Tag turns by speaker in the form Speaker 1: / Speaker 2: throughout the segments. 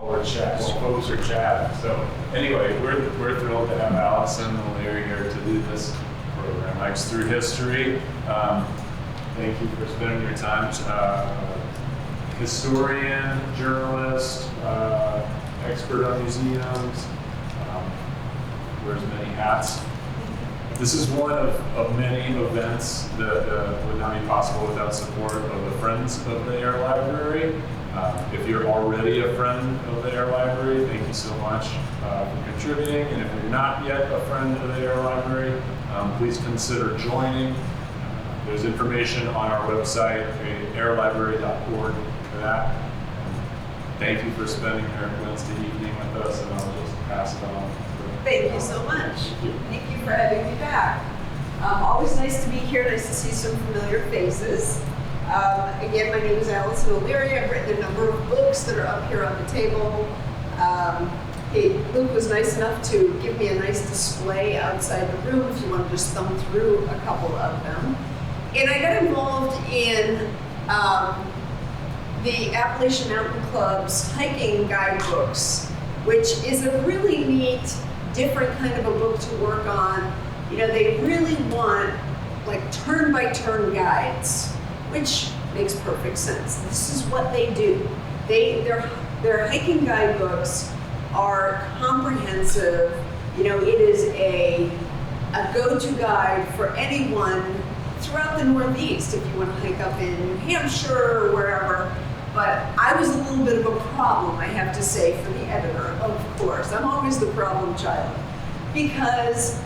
Speaker 1: Or chat, folks are chatting. So anyway, we're thrilled to have Alison and Ayer here to do this program. Hikes Through History. Thank you for spending your time. Historian, journalist, expert on museums, wears many hats. This is one of many events that would not be possible without support of the Friends of the Ayer Library. If you're already a friend of the Ayer Library, thank you so much for contributing. And if you're not yet a friend of the Ayer Library, please consider joining. There's information on our website, ayerlibrary.org for that. Thank you for spending your Wednesday evening with us, and I'll just pass it on.
Speaker 2: Thank you so much. Thank you for having me back. Always nice to be here. Nice to see some familiar faces. Again, my name is Alison. I've written a number of books that are up here on the table. Luke was nice enough to give me a nice display outside the room if you want to just thumb through a couple of them. And I got involved in the Appalachian Mountain Club's hiking guidebooks, which is a really neat, different kind of a book to work on. You know, they really want like turn-by-turn guides, which makes perfect sense. This is what they do. Their hiking guidebooks are comprehensive. You know, it is a go-to guide for anyone throughout the Northeast if you want to hike up in New Hampshire or wherever. But I was a little bit of a problem, I have to say, for the editor, of course. I'm always the problem child. Because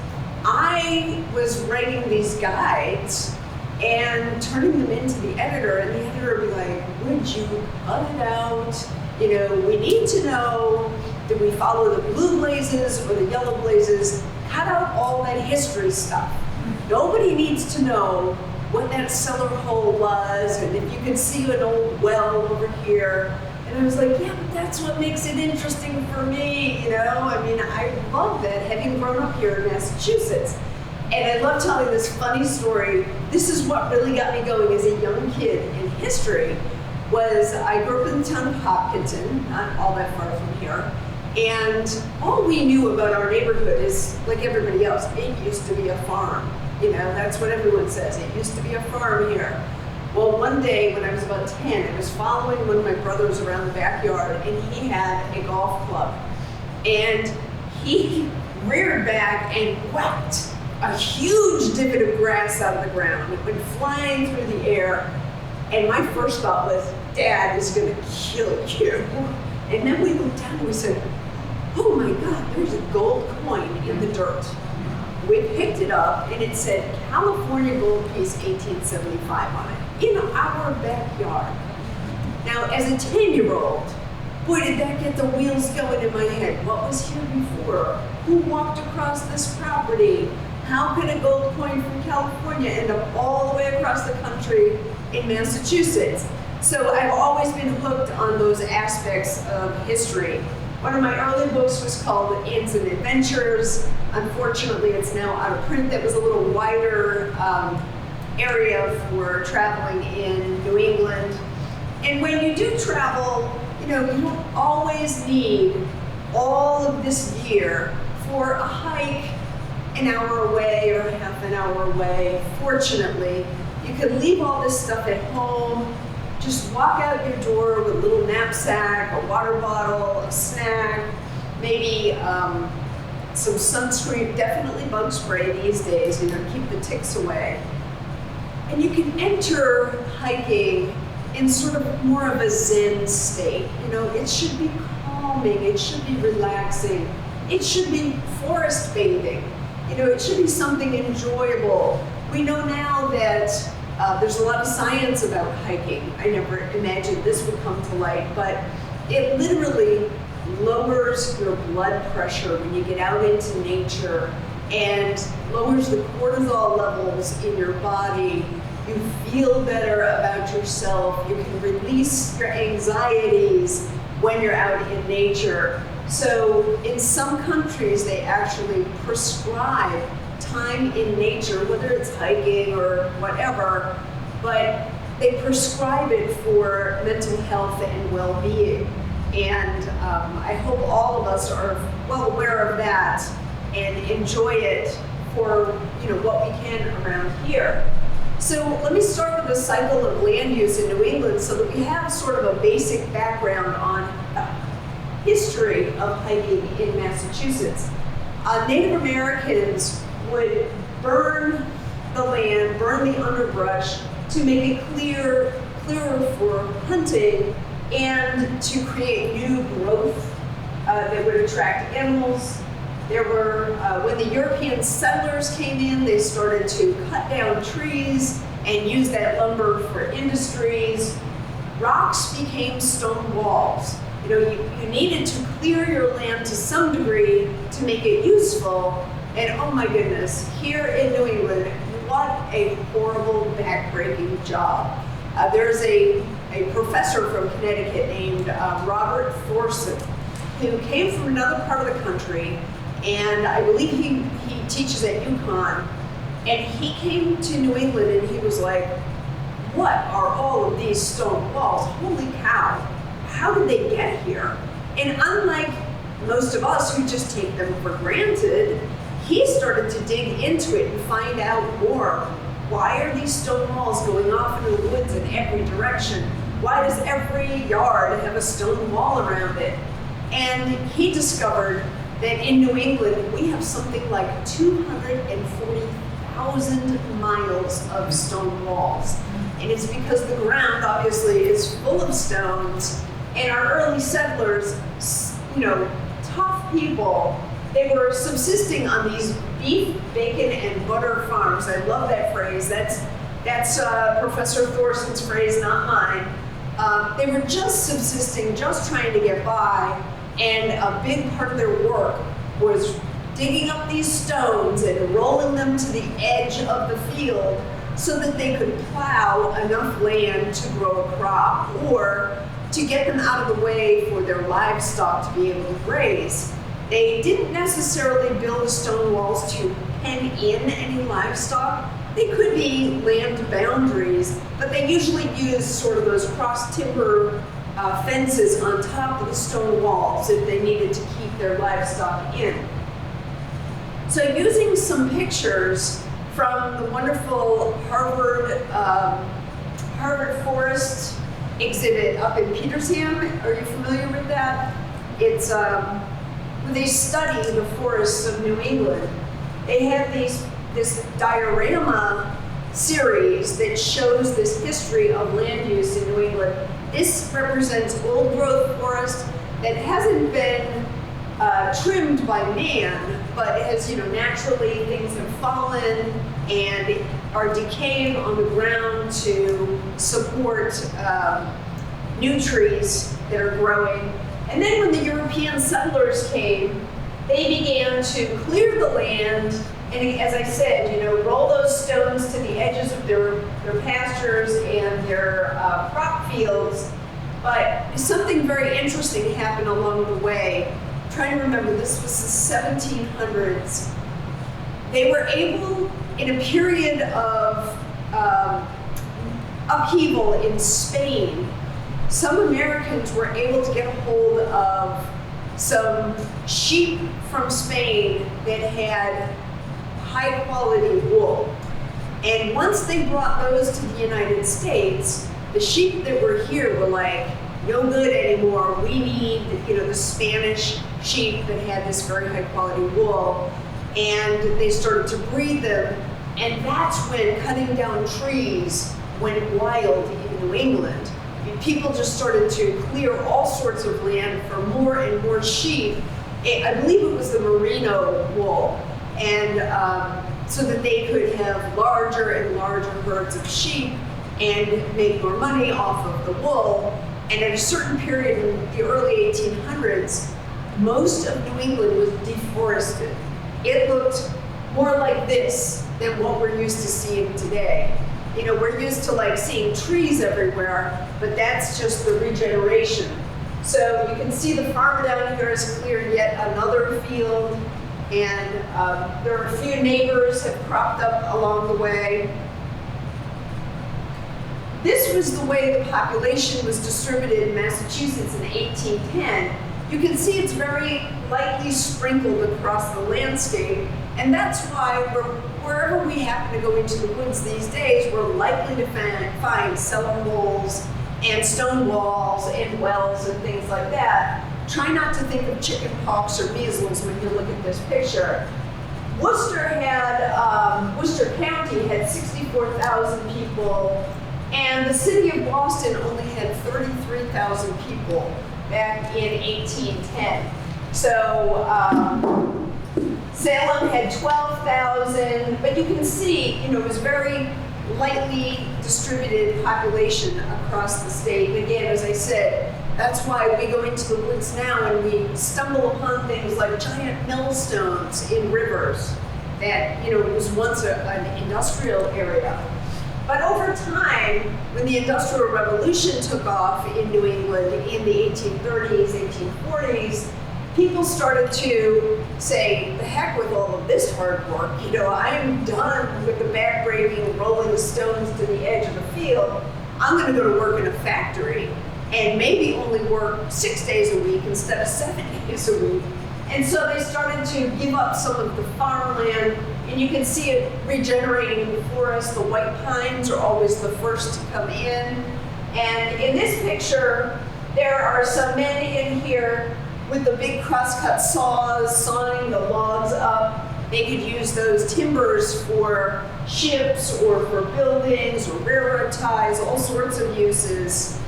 Speaker 2: I was writing these guides and turning them into the editor, and the editor would be like, would you cut it out? You know, we need to know, did we follow the blue blazes or the yellow blazes? Cut out all that history stuff. Nobody needs to know what that cellar hole was, and if you could see an old well over here. And I was like, yeah, but that's what makes it interesting for me, you know? I mean, I love that, having grown up here in Massachusetts. And I love telling this funny story. This is what really got me going as a young kid in history, was I grew up in the town of Hopkinton, not all that far from here. And all we knew about our neighborhood is, like everybody else, it used to be a farm. You know, that's what everyone says. It used to be a farm here. Well, one day when I was about 10, I was following one of my brothers around the backyard, and he had a golf club. And he reared back and whacked a huge divot of grass out of the ground. It went flying through the air. And my first thought was, Dad is going to kill you. And then we looked down and we said, oh my God, there's a gold coin in the dirt. We picked it up and it said California Gold Piece 1875 on it, in our backyard. Now, as a 10-year-old, boy, did that get the wheels going in my head. What was here before? Who walked across this property? How can a gold coin from California end up all the way across the country in Massachusetts? So I've always been hooked on those aspects of history. One of my early books was called Inns and Adventures. Unfortunately, it's now out of print. That was a little wider area for traveling in New England. And when you do travel, you know, you don't always need all of this gear for a hike an hour away or half an hour away. Fortunately, you can leave all this stuff at home. Just walk out your door with a little knapsack, a water bottle, a snack, maybe some sunscreen, definitely bug spray these days, you know, keep the ticks away. And you can enter hiking in sort of more of a Zen state. You know, it should be calming, it should be relaxing, it should be forest bathing. You know, it should be something enjoyable. We know now that there's a lot of science about hiking. I never imagined this would come to light, but it literally lowers your blood pressure when you get out into nature and lowers the cortisol levels in your body. You feel better about yourself. You can release your anxieties when you're out in nature. So in some countries, they actually prescribe time in nature, whether it's hiking or whatever, but they prescribe it for mental health and well-being. And I hope all of us are well aware of that and enjoy it for what we can around here. So let me start with the cycle of land use in New England so that we have sort of a basic background on history of hiking in Massachusetts. Native Americans would burn the land, burn the underbrush to make it clearer for hunting and to create new growth that would attract animals. There were, when the European settlers came in, they started to cut down trees and use that lumber for industries. Rocks became stone walls. You needed to clear your land to some degree to make it useful. And oh my goodness, here in New England, what a horrible, backbreaking job. There's a professor from Connecticut named Robert Thorson, who came from another part of the country, and I believe he teaches at UConn, and he came to New England and he was like, what are all of these stone walls? Holy cow, how did they get here? And unlike most of us who just take them for granted, he started to dig into it and find out more. Why are these stone walls going off into the woods in every direction? Why does every yard have a stone wall around it? And he discovered that in New England, we have something like 240,000 miles of stone walls. And it's because the ground, obviously, is full of stones. And our early settlers, tough people, they were subsisting on these beef, bacon, and butter farms. I love that phrase. That's Professor Thorson's phrase, not mine. They were just subsisting, just trying to get by. And a big part of their work was digging up these stones and rolling them to the edge of the field so that they could plow enough land to grow a crop or to get them out of the way for their livestock to be able to graze. They didn't necessarily build the stone walls to pen in any livestock. They could be land boundaries, but they usually used sort of those cross timber fences on top of the stone walls if they needed to keep their livestock in. So using some pictures from the wonderful Harvard Forest exhibit up in Petersham, are you familiar with that? It's they study the forests of New England. They have this diorama series that shows this history of land use in New England. This represents old growth forest that hasn't been trimmed by man, but has, naturally things have fallen and are decaying on the ground to support new trees that are growing. And then when the European settlers came, they began to clear the land and, as I said, roll those stones to the edges of their pastures and their crop fields. But something very interesting happened along the way. I'm trying to remember, this was the 1700s. They were able, in a period of upheaval in Spain, some Americans were able to get a hold of some sheep from Spain that had high quality wool. And once they brought those to the United States, the sheep that were here were like, no good anymore. We need, the Spanish sheep that had this very high quality wool. And they started to breed them. And that's when cutting down trees went wild in New England. People just started to clear all sorts of land for more and more sheep. I believe it was the merino wool. And so that they could have larger and larger herds of sheep and make more money off of the wool. And at a certain period in the early 1800s, most of New England was deforested. It looked more like this than what we're used to seeing today. We're used to seeing trees everywhere, but that's just the regeneration. So you can see the farmer down here has cleared yet another field, and there are a few neighbors have cropped up along the way. this was the way the population was distributed in Massachusetts in 1810. You can see it's very lightly sprinkled across the landscape, and that's why wherever we happen to go into the woods these days, we're likely to find cellar holes and stone walls and wells and things like that. Try not to think of chicken pox or measles when you look at this picture. Worcester County had 64,000 people, and the city of Boston only had 33,000 people back in 1810. So Salem had 12,000, but you can see, it was very lightly distributed population across the state. And again, as I said, that's why we go into the woods now and we stumble upon things like giant millstones in rivers that, it was once an industrial area. But over time, when the Industrial Revolution took off in New England in the 1830s, 1840s, people started to say, the heck with all of this hard work. I am done with the backbreaking, rolling the stones to the edge of the field. I'm going to go to work in a factory and maybe only work 6 days a week instead of 7 days a week. And so they started to give up some of the farmland, and you can see it regenerating in the forest. The white pines are always the first to come in. And in this picture, there are some men in here with the big crosscut saws, sawing the logs up. They could use those timbers for ships or for buildings or railroad ties, all sorts of uses.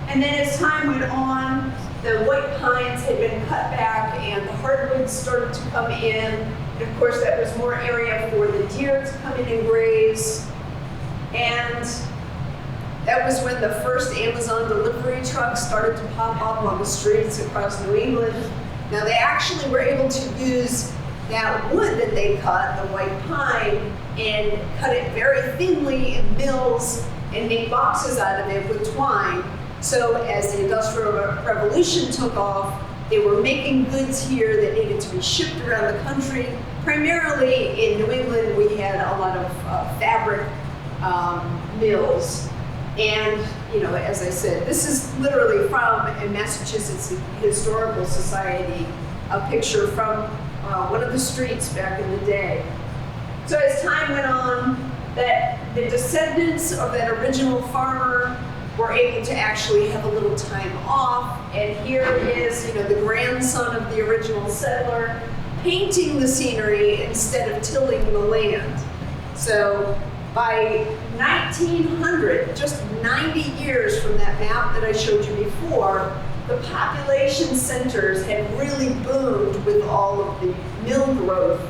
Speaker 2: And then as time went on, the white pines had been cut back and the hardwoods started to come in. And of course, that was more area for the deer to come in and graze. And that was when the first Amazon delivery trucks started to pop up on the streets across New England. Now, they actually were able to use that wood that they cut, the white pine, and cut it very thinly in mills and make boxes out of it with twine. So as the Industrial Revolution took off, they were making goods here that needed to be shipped around the country. Primarily in New England, we had a lot of fabric mills. And, as I said, this is literally from a Massachusetts Historical Society, a picture from one of the streets back in the day. So as time went on, that the descendants of that original farmer were able to actually have a little time off. And here is, the grandson of the original settler painting the scenery instead of tilling the land. So by 1900, just 90 years from that map that I showed you before, the population centers had really boomed with all of the mill growth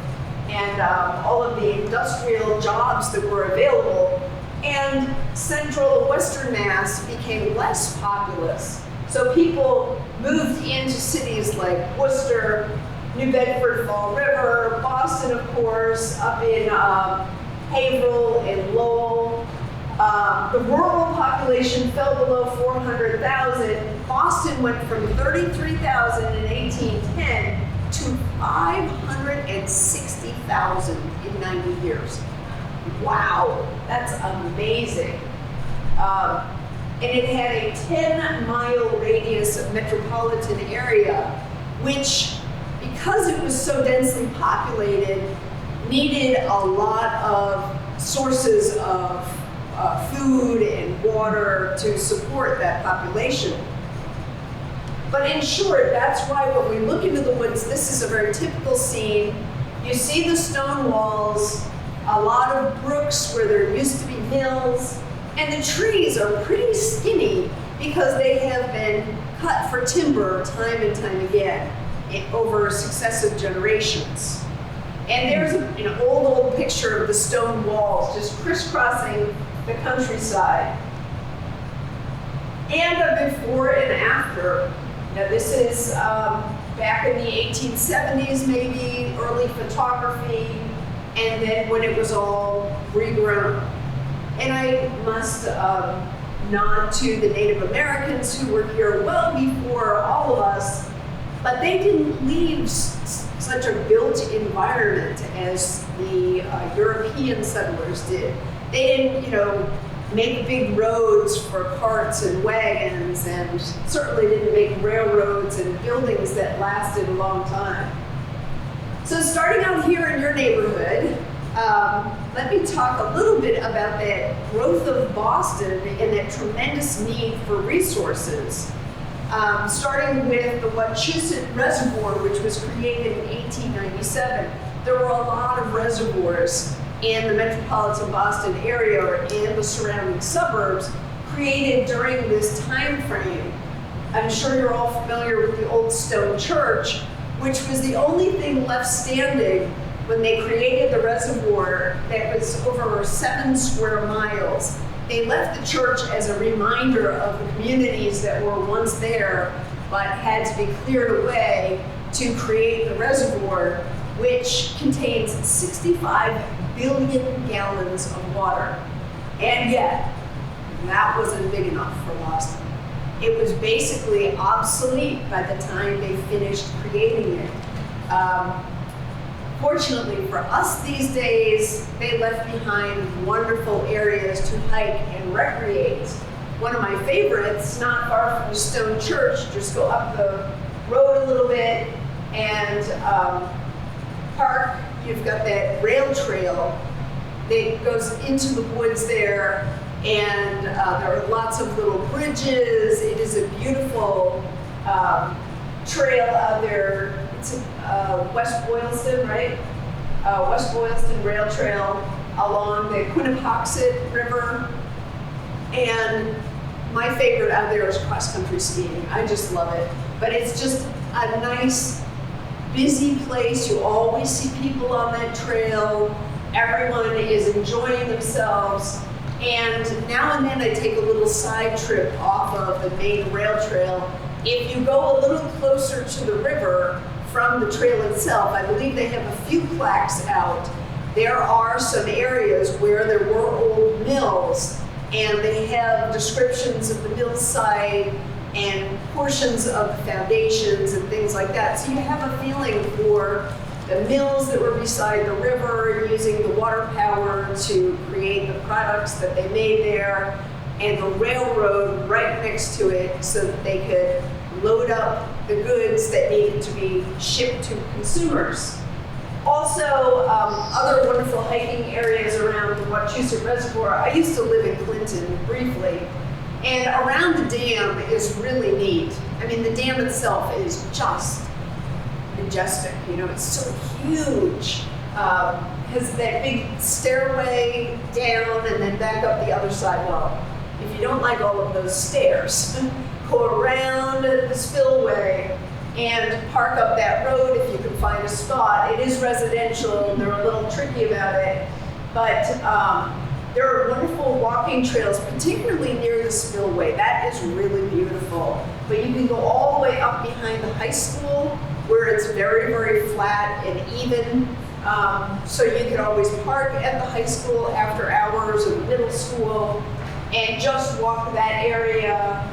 Speaker 2: and all of the industrial jobs that were available. And central and western Mass became less populous. So people moved into cities like Worcester, New Bedford, Fall River, Boston, of course, up in Haverhill and Lowell. The rural population fell below 400,000. Boston went from 33,000 in 1810 to 560,000 in 90 years. Wow, that's amazing. And it had a 10-mile radius of metropolitan area, which, because it was so densely populated, needed a lot of sources of food and water to support that population. But in short, that's why when we look into the woods, this is a very typical scene. You see the stone walls, a lot of brooks where there used to be mills, and the trees are pretty skinny because they have been cut for timber time and time again over successive generations. And there's an old picture of the stone walls just crisscrossing the countryside. And a before and after. Now this is back in the 1870s, maybe, early photography, and then when it was all regrown. And I must nod to the Native Americans who were here well before all of us, but they didn't leave such a built environment as the European settlers did. They didn't, make big roads for carts and wagons, and certainly didn't make railroads and buildings that lasted a long time. So starting out here in your neighborhood, let me talk a little bit about that growth of Boston and that tremendous need for resources. Starting with the Wachusett Reservoir, which was created in 1897. There were a lot of reservoirs in the metropolitan Boston area and the surrounding suburbs created during this time frame. I'm sure you're all familiar with the old stone church, which was the only thing left standing when they created the reservoir that was over 7 square miles. They left the church as a reminder of the communities that were once there, but had to be cleared away to create the reservoir, which contains 65 billion gallons of water. And yet, that wasn't big enough for Boston. It was basically obsolete by the time they finished creating it. Fortunately for us these days, they left behind wonderful areas to hike and recreate. One of my favorites, not far from the stone church, just go up the road a little bit and park. You've got that rail trail that goes into the woods there, and there are lots of little bridges. It is a beautiful trail out there. It's West Boylston, right? West Boylston Rail Trail along the Quinnipoxet River. And my favorite out there is cross-country skiing. I just love it. But it's just a nice, busy place. You always see people on that trail. Everyone is enjoying themselves. And now and then I take a little side trip off of the main rail trail. If you go a little closer to the river from the trail itself, I believe they have a few plaques out. There are some areas where there were old mills, and they have descriptions of the mill site and portions of the foundations and things like that. So you have a feeling for the mills that were beside the river, using the water power to create the products that they made there, and the railroad right next to it so that they could load up the goods that needed to be shipped to consumers. Also, other wonderful hiking areas around the Wachusett Reservoir. I used to live in Clinton briefly, and around the dam is really neat. I mean, the dam itself is just majestic. You know, it's so huge. Has that big stairway down and then back up the other side. Well, if you don't like all of those stairs, go around the spillway and park up that road if you can find a spot. It is residential, and they're a little tricky about it, but there are wonderful walking trails, particularly near the spillway. That is really beautiful. But you can go all the way up behind the high school, where it's very, very flat and even. So you can always park at the high school after hours, or the middle school, and just walk that area.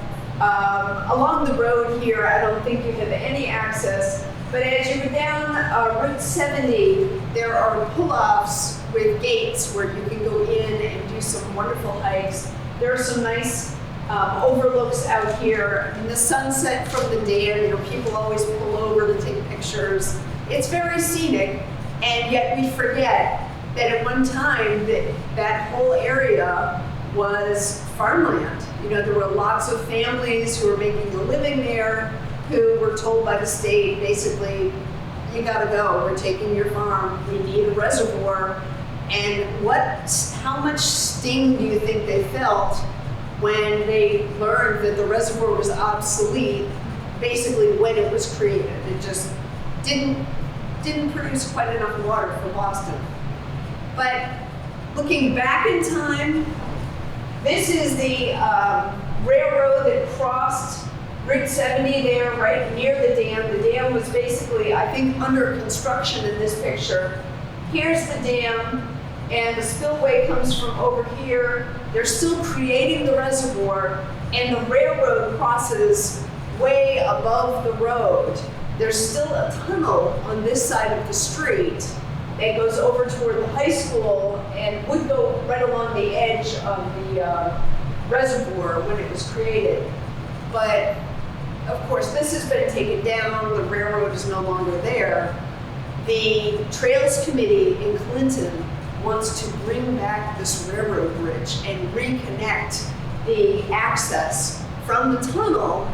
Speaker 2: Along the road here, I don't think you have any access, but as you go down Route 70, there are pull-offs with gates where you can go in and do some wonderful hikes. There are some nice overlooks out here. And the sunset from the dam, you know, people always pull over to take pictures. It's very scenic, and yet we forget that at one time that whole area was farmland. You know, there were lots of families who were making a living there who were told by the state, basically, you gotta go, we're taking your farm, we need a reservoir. And how much sting do you think they felt when they learned that the reservoir was obsolete, basically when it was created? It just didn't produce quite enough water for Boston. But looking back in time, this is the railroad that crossed Route 70 there, right near the dam. The dam was basically, I think, under construction in this picture. Here's the dam, and the spillway comes from over here. They're still creating the reservoir, and the railroad crosses way above the road. There's still a tunnel on this side of the street, that goes over toward the high school and would go right along the edge of the reservoir when it was created. But of course, this has been taken down, the railroad is no longer there. The Trails Committee in Clinton wants to bring back this railroad bridge and reconnect the access from the tunnel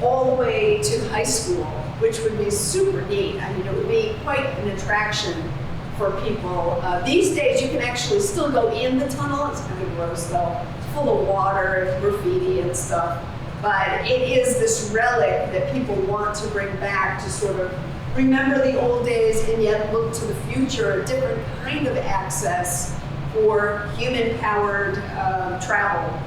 Speaker 2: all the way to high school, which would be super neat. I mean, it would be quite an attraction for people. These days, you can actually still go in the tunnel. It's kind of gross though. It's full of water and graffiti and stuff. But it is this relic that people want to bring back to sort of remember the old days and yet look to the future, a different kind of access for human-powered travel.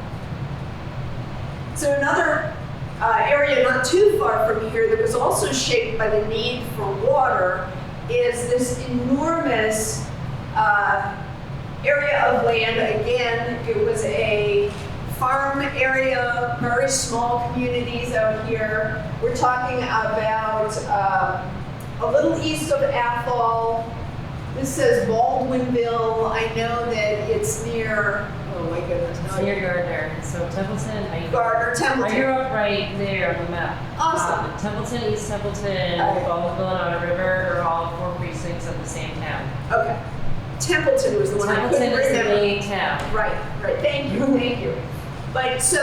Speaker 2: So another area not too far from here that was also shaped by the need for water is this enormous area of land. Again, it was a farm area, very small communities out here. We're talking about a little east of Athol. This says Baldwinville. I know that it's near, oh my goodness.
Speaker 3: It's near Gardner. So Templeton.
Speaker 2: Gardner, Templeton.
Speaker 3: I grew up right there on the map.
Speaker 2: Awesome.
Speaker 3: Templeton, East Templeton,
Speaker 2: Okay.
Speaker 3: Baldwinville, and Otter River are all 4 precincts of the same town.
Speaker 2: Okay. Templeton was the one I couldn't
Speaker 3: Templeton is the
Speaker 2: remember.
Speaker 3: main town.
Speaker 2: Right. Thank you, thank you. But so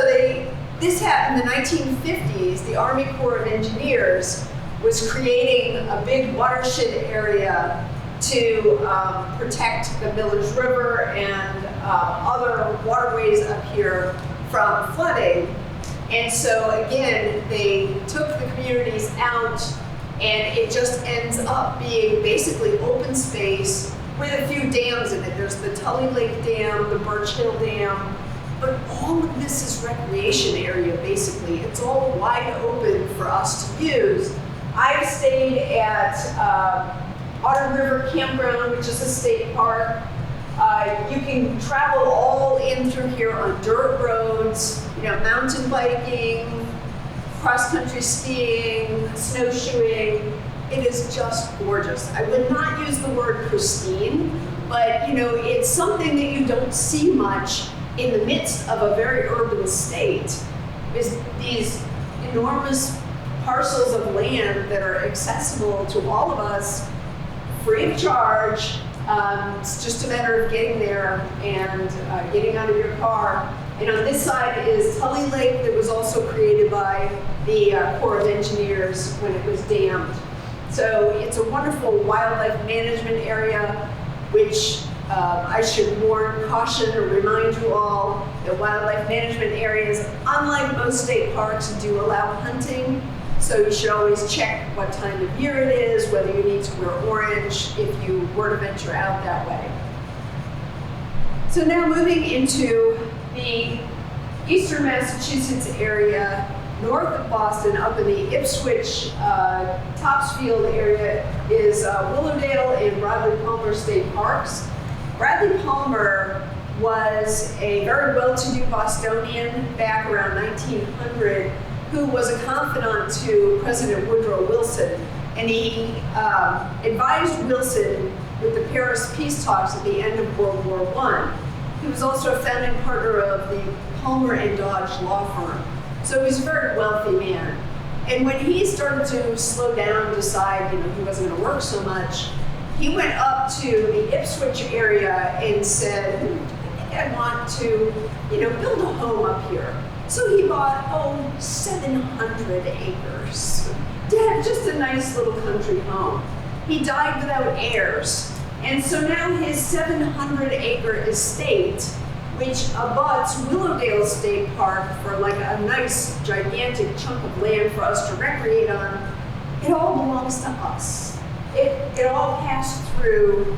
Speaker 2: this happened in the 1950s. The Army Corps of Engineers was creating a big watershed area to protect the Millers River and other waterways up here from flooding. And so again, they took the communities out, and it just ends up being basically open space with a few dams in it. There's the Tully Lake Dam, the Birch Hill Dam, but all of this is recreation area, basically. It's all wide open for us to use. I've stayed at Otter River Campground, which is a state park. You can travel all in through here on dirt roads, mountain biking, cross-country skiing, snowshoeing. It is just gorgeous. I would not use the word pristine, but it's something that you don't see much in the midst of a very urban state. Is these enormous parcels of land that are accessible to all of us, free of charge. It's just a matter of getting there and getting out of your car. And on this side is Tully Lake, that was also created by the Corps of Engineers when it was dammed. So it's a wonderful wildlife management area, which I should warn, caution, or remind you all that wildlife management areas, unlike most state parks, do allow hunting. So you should always check what time of year it is, whether you need to wear orange if you were to venture out that way. So now moving into the eastern Massachusetts area, north of Boston, up in the Ipswich, Topsfield area, is Willowdale and Bradley Palmer State Parks. Bradley Palmer was a very well-to-do Bostonian back around 1900 who was a confidant to President Woodrow Wilson, and he advised Wilson with the Paris peace talks at the end of World War I. He was also a founding partner of the Palmer and Dodge law firm. So he's a very wealthy man. And when he started to slow down and decide, he wasn't going to work so much, he went up to the Ipswich area and said, I think I want to, build a home up here. So he bought, 700 acres to have just a nice little country home. He died without heirs. And so now his 700-acre estate, which abuts Willowdale State Park for like a nice, gigantic chunk of land for us to recreate on, it all belongs to us. It all passed through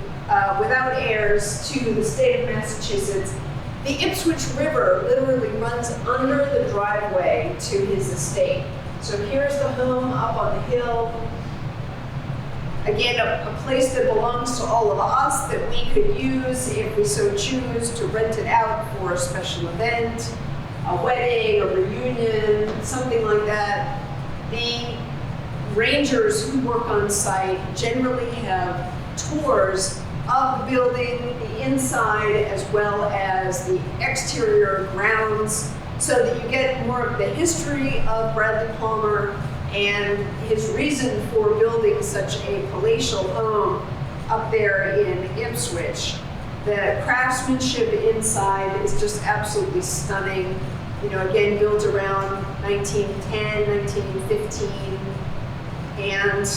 Speaker 2: without heirs to the state of Massachusetts. The Ipswich River literally runs under the driveway to his estate. So here's the home up on the hill. Again, a place that belongs to all of us that we could use if we so choose to rent it out for a special event, a wedding, a reunion, something like that. The rangers who work on site generally have tours of the building, the inside, as well as the exterior grounds, so that you get more of the history of Bradley Palmer and his reason for building such a palatial home up there in Ipswich. The craftsmanship inside is just absolutely stunning. You know, again, built around 1910, 1915, and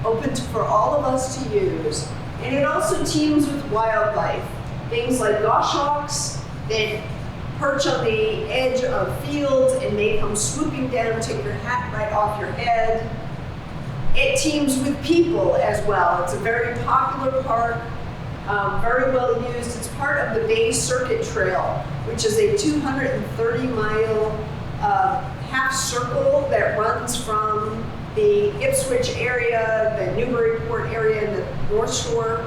Speaker 2: open for all of us to use. And it also teems with wildlife. Things like goshawks that perch on the edge of fields and may come swooping down, take your hat right off your head. It teems with people as well. It's a very popular park, very well used. It's part of the Bay Circuit Trail, which is a 230-mile half circle that runs from the Ipswich area, the Newburyport area, and the North Shore,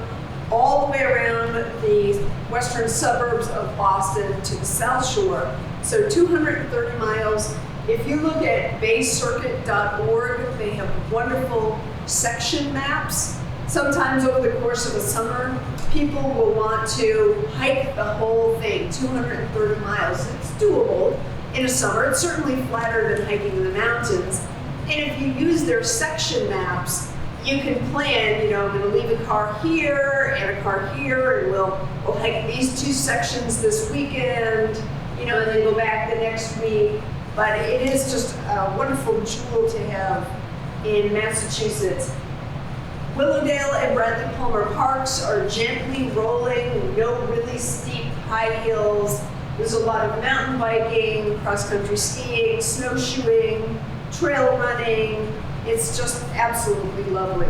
Speaker 2: all the way around the western suburbs of Boston to the South Shore. So 230 miles. If you look at baycircuit.org, they have wonderful section maps. Sometimes over the course of a summer, people will want to hike the whole thing, 230 miles. It's doable in a summer. It's certainly flatter than hiking in the mountains. And if you use their section maps, you can plan, you know, I'm going to leave a car here and a car here, and we'll hike these two sections this weekend, you know, and then go back the next week. But it is just a wonderful jewel to have in Massachusetts. Willowdale and Bradley Palmer parks are gently rolling, no really steep high hills. There's a lot of mountain biking, cross-country skiing, snowshoeing, trail running. It's just absolutely lovely.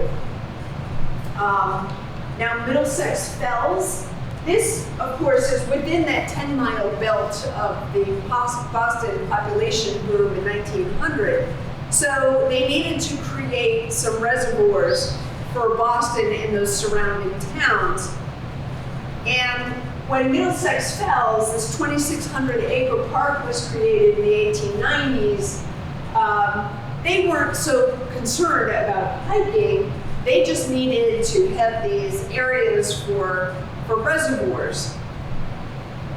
Speaker 2: Now Middlesex Fells. This, of course, is within that 10-mile belt of the Boston population boom in 1900. So they needed to create some reservoirs for Boston and those surrounding towns. And when Middlesex Fells, this 2,600-acre park, was created in the 1890s, they weren't so concerned about hiking. They just needed to have these areas for reservoirs.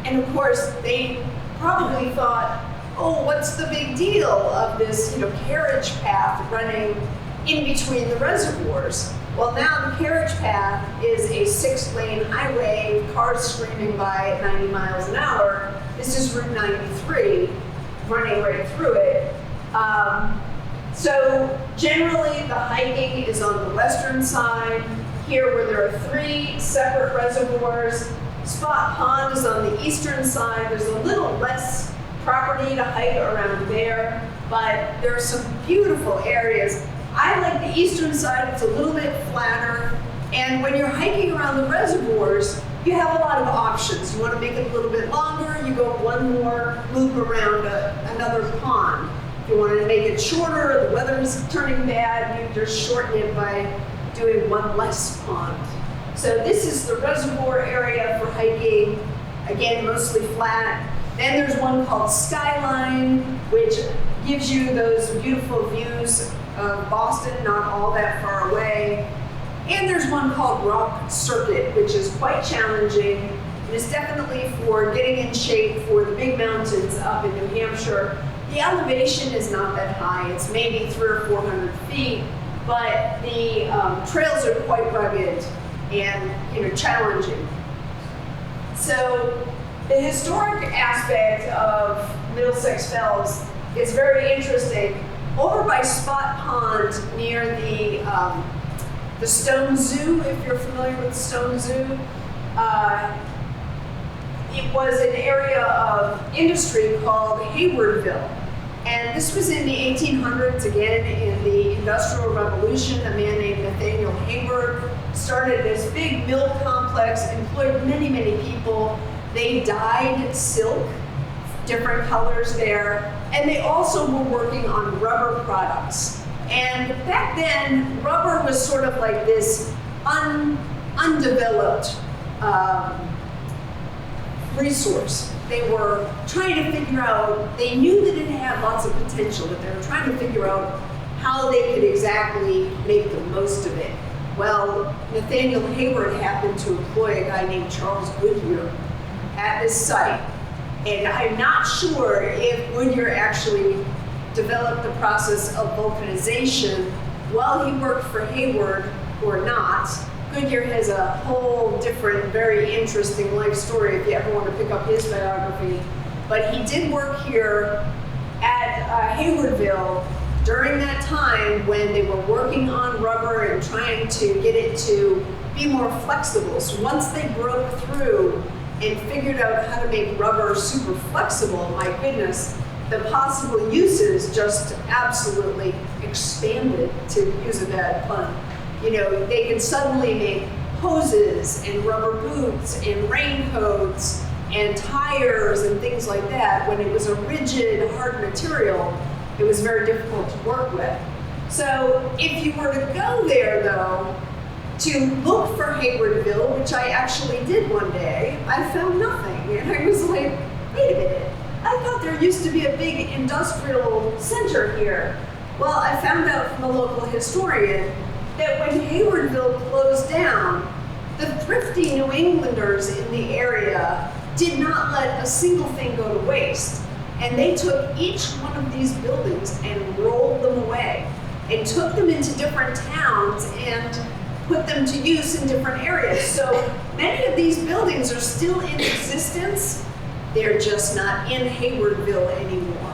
Speaker 2: And of course, they probably thought, oh, what's the big deal of this, you know, carriage path running in between the reservoirs? Well, now the carriage path is a 6-lane highway, cars screaming by at 90 miles an hour. This is Route 93, running right through it. So generally, the hiking is on the western side. Here, where there are 3 separate reservoirs. Spot Pond is on the eastern side. There's a little less property to hike around there, but there are some beautiful areas. I like the eastern side. It's a little bit flatter. And when you're hiking around the reservoirs, you have a lot of options. You want to make it a little bit longer, you go one more loop around another pond. If you want to make it shorter, the weather is turning bad, you just shorten it by doing one less pond. So this is the reservoir area for hiking, again, mostly flat. Then there's one called Skyline, which gives you those beautiful views of Boston, not all that far away. And there's one called Rock Circuit, which is quite challenging. It is definitely for getting in shape for the big mountains up in New Hampshire. The elevation is not that high. It's maybe 300 or 400 feet, but the trails are quite rugged and, you know, challenging. So the historic aspect of Middlesex Fells is very interesting. Over by Spot Pond near the Stone Zoo, if you're familiar with Stone Zoo, it was an area of industry called Haywardville. And this was in the 1800s, again, in the Industrial Revolution. A man named Nathaniel Hayward started this big mill complex, employed many, many people. They dyed silk, different colors there, and they also were working on rubber products. And back then, rubber was sort of like this undeveloped resource. They were trying to figure out, they knew that it had lots of potential, but they were trying to figure out how they could exactly make the most of it. Well, Nathaniel Hayward happened to employ a guy named Charles Goodyear at this site. And I'm not sure if Goodyear actually developed the process of vulcanization while he worked for Hayward or not. Goodyear has a whole different, very interesting life story if you ever want to pick up his biography. But he did work here at Haywardville during that time when they were working on rubber and trying to get it to be more flexible. So once they broke through and figured out how to make rubber super flexible, my goodness, the possible uses just absolutely expanded, to use a bad pun. You know, they could suddenly make hoses and rubber boots and raincoats and tires and things like that. When it was a rigid, hard material, it was very difficult to work with. So if you were to go there, though, to look for Haywardville, which I actually did one day, I found nothing. And I was like, wait a minute, I thought there used to be a big industrial center here. Well, I found out from a local historian that when Haywardville closed down, the thrifty New Englanders in the area did not let a single thing go to waste. And they took each one of these buildings and rolled them away and took them into different towns and put them to use in different areas. So many of these buildings are still in existence. They're just not in Haywardville anymore.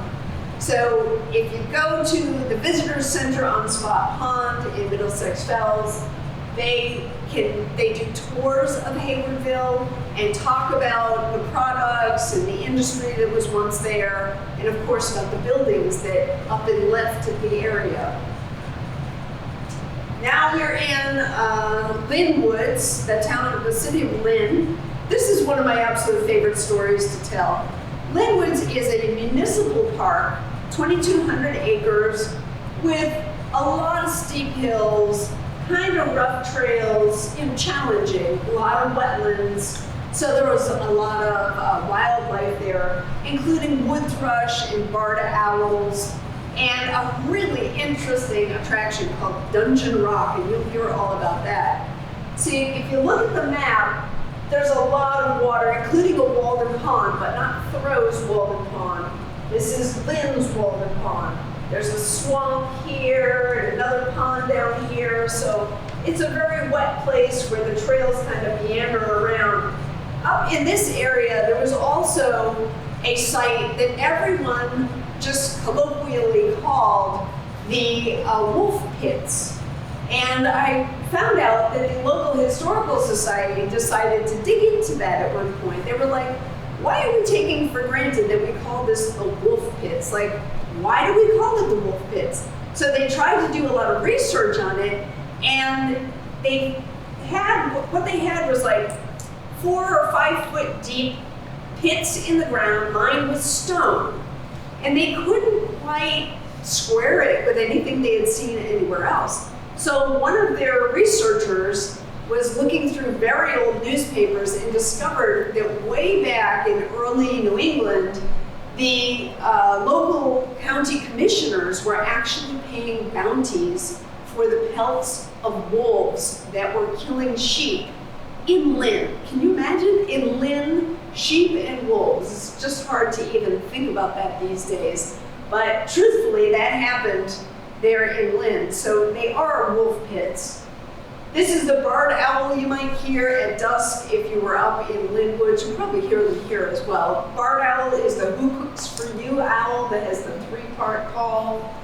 Speaker 2: So if you go to the Visitor Center on Spot Pond in Middlesex Fells, they do tours of Haywardville and talk about the products and the industry that was once there, and of course about the buildings that up and left in the area. Now we're in Lynn Woods, the city of Lynn. This is one of my absolute favorite stories to tell. Lynn Woods is a municipal park, 2,200 acres, with a lot of steep hills, kind of rough trails, challenging, a lot of wetlands. So there was a lot of wildlife there, including wood thrush and barred owls, and a really interesting attraction called Dungeon Rock, and you'll hear all about that. See, if you look at the map, there's a lot of water, including a Walden Pond, but not Thoreau's Walden Pond. This is Lynn's Walden Pond. There's a swamp here and another pond down here, so it's a very wet place where the trails kind of meander around. Up in this area, there was also a site that everyone just colloquially called the Wolf Pits. And I found out that the local historical society decided to dig into that at one point. They were like, why are we taking for granted that we call this the Wolf Pits? Like, why do we call it the Wolf Pits? So they tried to do a lot of research on it, and what they had was like 4 or 5 foot deep pits in the ground lined with stone. And they couldn't quite square it with anything they had seen anywhere else. So one of their researchers was looking through very old newspapers and discovered that way back in early New England, the local county commissioners were actually paying bounties for the pelts of wolves that were killing sheep in Lynn. Can you imagine? In Lynn, sheep and wolves. It's just hard to even think about that these days. But truthfully, that happened there in Lynn. So they are wolf pits. This is the barred owl you might hear at dusk if you were up in Lynn Woods. You'll probably hear them here as well. Barred owl is the who cooks for you owl that has the 3-part call.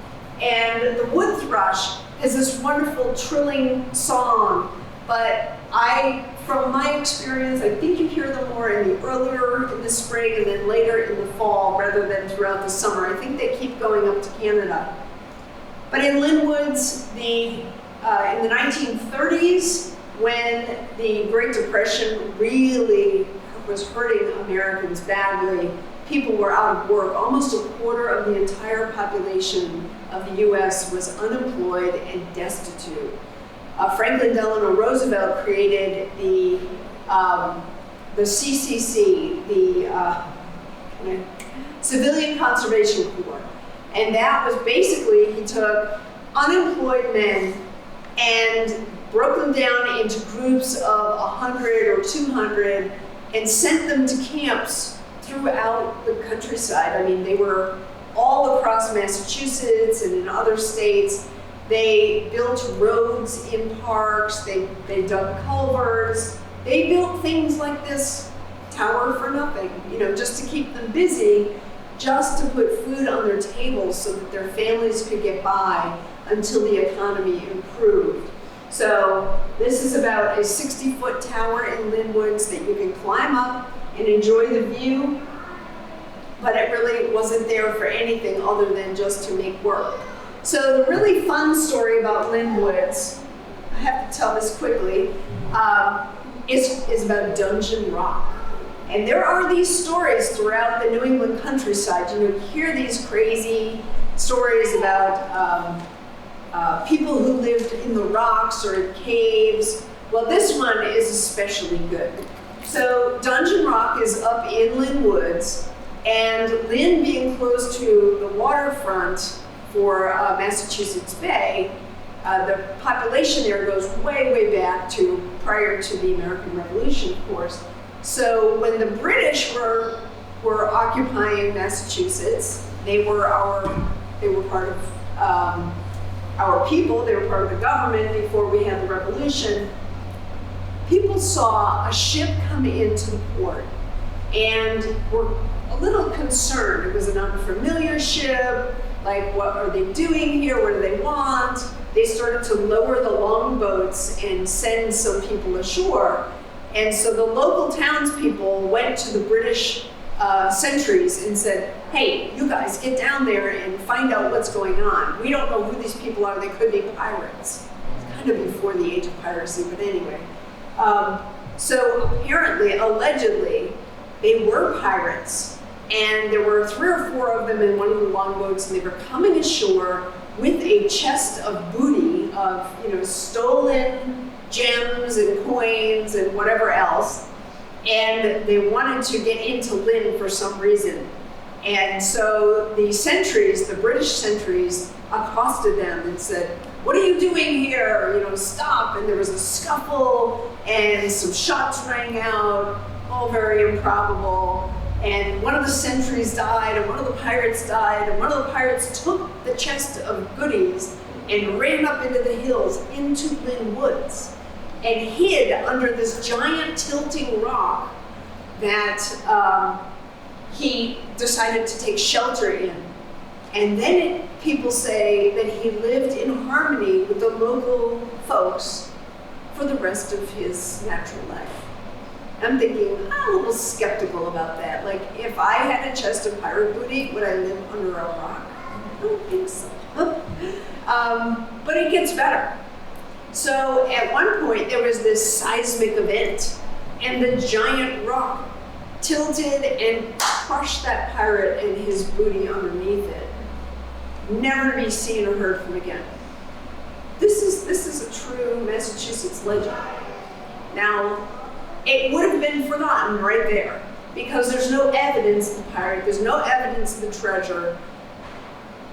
Speaker 2: And the wood thrush has this wonderful trilling song. But from my experience, I think you hear them more earlier in the spring and then later in the fall rather than throughout the summer. I think they keep going up to Canada. But in Lynn Woods, in the 1930s, when the Great Depression really was hurting Americans badly, people were out of work. Almost a quarter of the entire population of the US was unemployed and destitute. Franklin Delano Roosevelt created the CCC, the Civilian Conservation Corps. And that was basically, he took unemployed men and broke them down into groups of 100 or 200 and sent them to camps throughout the countryside. I mean, they were all across Massachusetts and in other states. They built roads in parks, they dug culverts, they built things like this tower for nothing, just to keep them busy, just to put food on their tables so that their families could get by until the economy improved. So this is about a 60-foot tower in Linwoods that you can climb up and enjoy the view, but it really wasn't there for anything other than just to make work. So the really fun story about Linwoods, I have to tell this quickly, is about Dungeon Rock. And there are these stories throughout the New England countryside. You hear these crazy stories about people who lived in the rocks or in caves. Well, this one is especially good. So Dungeon Rock is up in Linwoods, and Lynn being close to the waterfront for Massachusetts Bay, the population there goes way, way back to prior to the American Revolution, of course. So when the British were occupying Massachusetts, they were part of our people, they were part of the government before we had the revolution. People saw a ship come into the port and were a little concerned. It was an unfamiliar ship, like what are they doing here, what do they want? They started to lower the longboats and send some people ashore. And so the local townspeople went to the British sentries and said, hey, you guys get down there and find out what's going on. We don't know who these people are, they could be pirates. It's kind of before the age of piracy, but anyway. So apparently, allegedly, they were pirates. And there were 3 or 4 of them in one of the longboats, and they were coming ashore with a chest of booty of, stolen gems and coins and whatever else. And they wanted to get into Lynn for some reason. And so the sentries, the British sentries, accosted them and said, what are you doing here? Stop. And there was a scuffle and some shots rang out, all very improbable. And one of the sentries died, and one of the pirates died, and one of the pirates took the chest of goodies and ran up into the hills into Lynn Woods and hid under this giant tilting rock that he decided to take shelter in. And then people say that he lived in harmony with the local folks for the rest of his natural life. I'm thinking, I'm a little skeptical about that. Like, if I had a chest of pirate booty, would I live under a rock? I don't think so. But it gets better. So at one point, there was this seismic event, and the giant rock tilted and crushed that pirate and his booty underneath it. Never to be seen or heard from again. This is a true Massachusetts legend. Now, it would have been forgotten right there because there's no evidence of the pirate, there's no evidence of the treasure.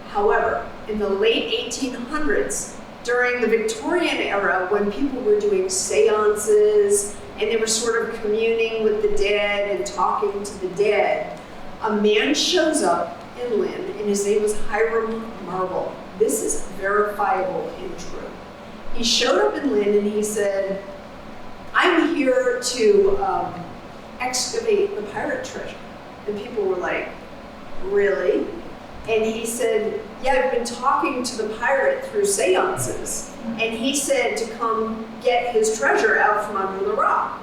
Speaker 2: However, in the late 1800s, during the Victorian era, when people were doing seances and they were sort of communing with the dead and talking to the dead, a man shows up in Lynn, and his name was Hiram Marble. This is verifiable and true. He showed up in Lynn and he said, I'm here to excavate the pirate treasure. And people were like, really? And he said, yeah, I've been talking to the pirate through seances. And he said to come get his treasure out from under the rock.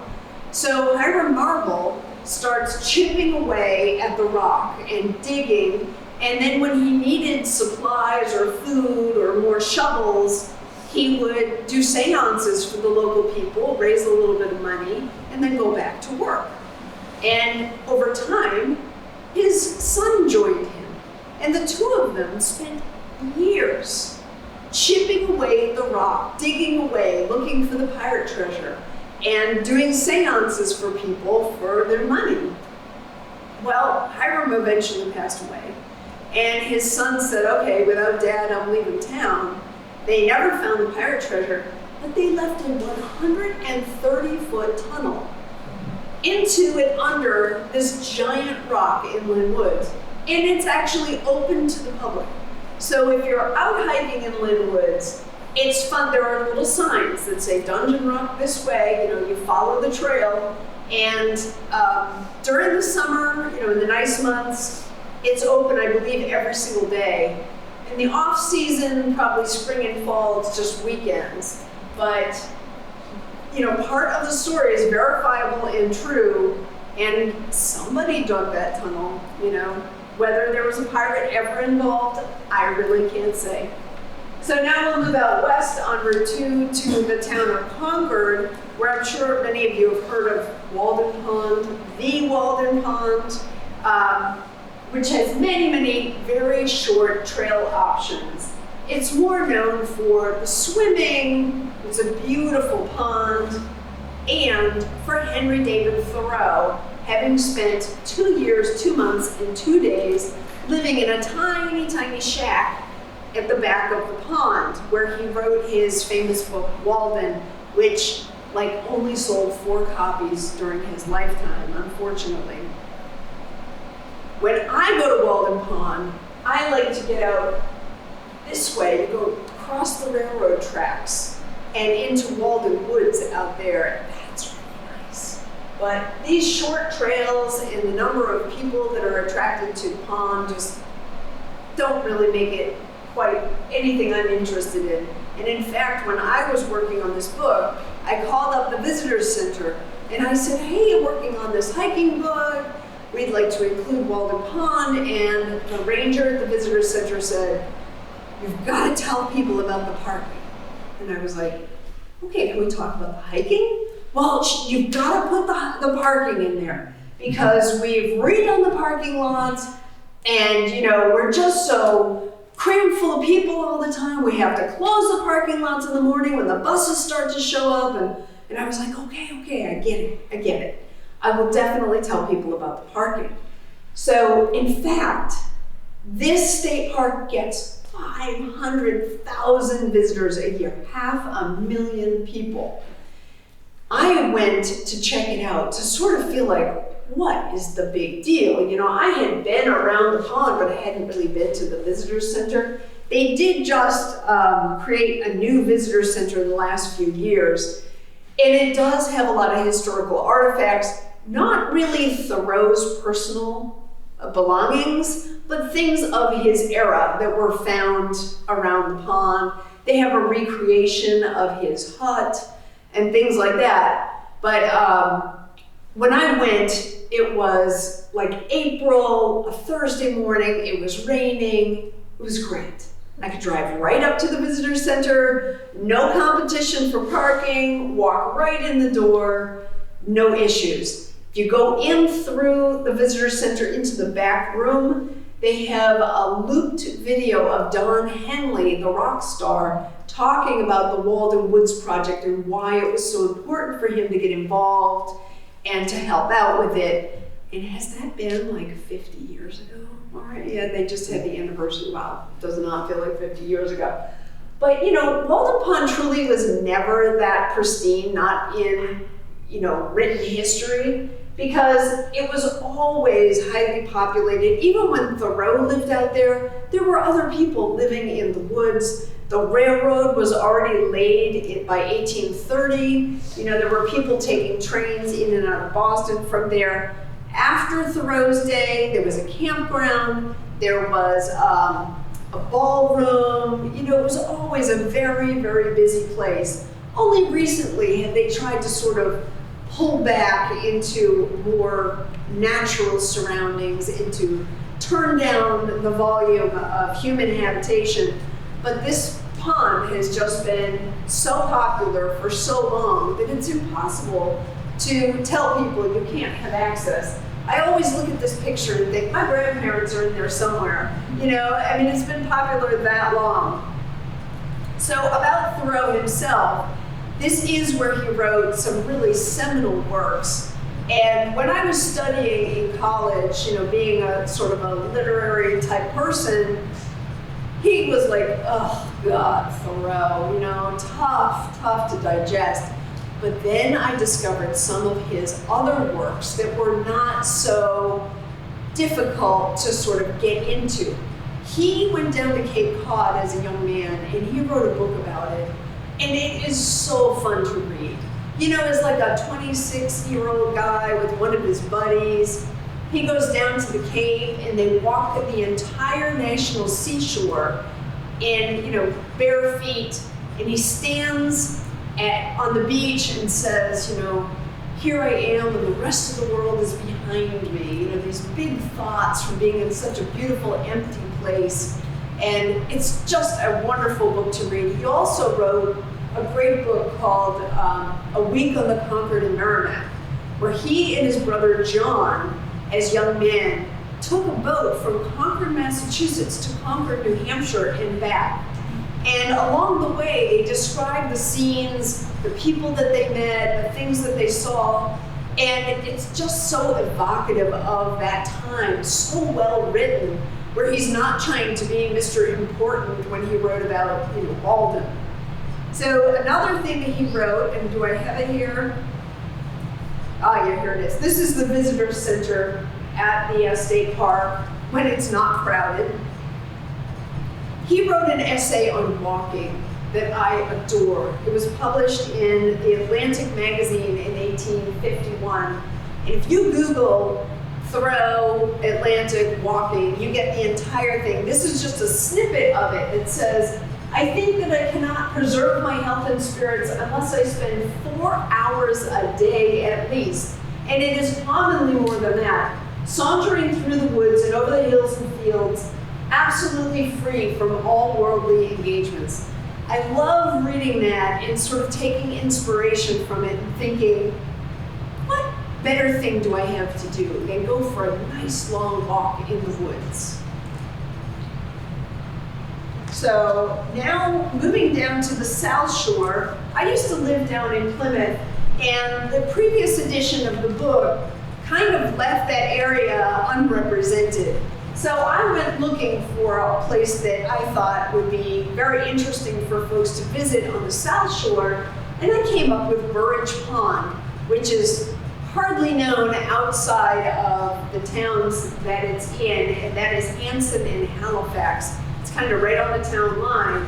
Speaker 2: So Hiram Marble starts chipping away at the rock and digging. And then when he needed supplies or food or more shovels, he would do seances for the local people, raise a little bit of money, and then go back to work. And over time, his son joined him. And the two of them spent years chipping away at the rock, digging away, looking for the pirate treasure, and doing seances for people for their money. Well, Hiram eventually passed away. And his son said, okay, without Dad, I'm leaving town. They never found the pirate treasure. but they left a 130-foot tunnel into and under this giant rock in Lynn Woods. And it's actually open to the public. So if you're out hiking in Lynn Woods, it's fun. There are little signs that say Dungeon Rock this way, you follow the trail. And during the summer, in the nice months, it's open, I believe, every single day. In the off season, probably spring and fall, it's just weekends. But, part of the story is verifiable and true, and somebody dug that tunnel, Whether there was a pirate ever involved, I really can't say. So now we'll move out west on Route 2 to the town of Concord, where I'm sure many of you have heard of Walden Pond, the Walden Pond, which has many, many very short trail options. It's more known for the swimming, it's a beautiful pond, and for Henry David Thoreau, having spent 2 years, 2 months, and 2 days living in a tiny, tiny shack at the back of the pond, where he wrote his famous book, Walden, which only sold 4 copies during his lifetime, unfortunately. When I go to Walden Pond, I like to get out this way, to go across the railroad tracks and into Walden Woods out there. That's really nice. But these short trails and the number of people that are attracted to the pond just don't really make it quite anything I'm interested in. And in fact, when I was working on this book, I called up the Visitors Center and I said, hey, I'm working on this hiking book. We'd like to include Walden Pond. And the ranger at the Visitors Center said, you've got to tell people about the parking. And I was like, okay, can we talk about the hiking? Well, you've got to put the parking in there because we've redone the parking lots and, we're just so crammed full of people all the time. We have to close the parking lots in the morning when the buses start to show up. And I was like, okay, I get it. I will definitely tell people about the parking. So in fact, this state park gets 500,000 visitors a year, 500,000 people. I went to check it out to sort of feel like, what is the big deal? I had been around the pond, but I hadn't really been to the Visitors Center. They did just create a new Visitor Center in the last few years, and it does have a lot of historical artifacts, not really Thoreau's personal belongings, but things of his era that were found around the pond. They have a recreation of his hut and things like that. But when I went, it was April, a Thursday morning, it was raining, it was great. I could drive right up to the visitor center, no competition for parking, walk right in the door, no issues. If you go in through the visitor center into the back room, they have a looped video of Don Henley, the rock star, talking about the Walden Woods project and why it was so important for him to get involved and to help out with it. And has that been 50 years ago? All right, yeah, they just had the anniversary. Wow, does not feel like 50 years ago. But Walden Pond truly was never that pristine, not in written history, because it was always highly populated. Even when Thoreau lived out there were other people living in the woods. The railroad was already laid by 1830. There were people taking trains in and out of Boston from there. After Thoreau's day, there was a campground, there was a ballroom. It was always a very, very busy place. Only recently have they tried to sort of pull back into more natural surroundings and to turn down the volume of human habitation. But this pond has just been so popular for so long that it's impossible to tell people you can't have access. I always look at this picture and think, my grandparents are in there somewhere. It's been popular that long. So about Thoreau himself, this is where he wrote some really seminal works. And when I was studying in college, being a sort of a literary type person, he was like, oh God, Thoreau, tough to digest. But then I discovered some of his other works that were not so difficult to sort of get into. He went down to Cape Cod as a young man, and he wrote a book about it, and it is so fun to read. It's like a 26-year-old guy with one of his buddies. He goes down to the Cape, and they walk the entire national seashore in, bare feet, and he stands on the beach and says, here I am, and the rest of the world is behind me. These big thoughts from being in such a beautiful, empty place. And it's just a wonderful book to read. He also wrote a great book called A Week on the Concord and Merrimack, where he and his brother John, as young men, took a boat from Concord, Massachusetts to Concord, New Hampshire and back. And along the way, they described the scenes, the people that they met, the things that they saw, and it's just so evocative of that time, so well written, where he's not trying to be Mr. Important when he wrote about, Walden. So another thing that he wrote, and do I have it here? Oh yeah, here it is. This is the visitor center at the state park when it's not crowded. He wrote an essay on walking that I adore. It was published in the Atlantic magazine in 1851. And if you Google Thoreau, Atlantic, walking, you get the entire thing. This is just a snippet of it. It says, I think that I cannot preserve my health and spirits unless I spend 4 hours a day at least. And it is commonly more than that. Sauntering through the woods and over the hills and fields, absolutely free from all worldly engagements. I love reading that and sort of taking inspiration from it and thinking, what better thing do I have to do than go for a nice long walk in the woods? So now moving down to the South Shore, I used to live down in Plymouth, and the previous edition of the book kind of left that area unrepresented. So I went looking for a place that I thought would be very interesting for folks to visit on the South Shore, and I came up with Burridge Pond, which is hardly known outside of the towns that it's in, and that is Anson and Halifax. It's kind of right on the town line.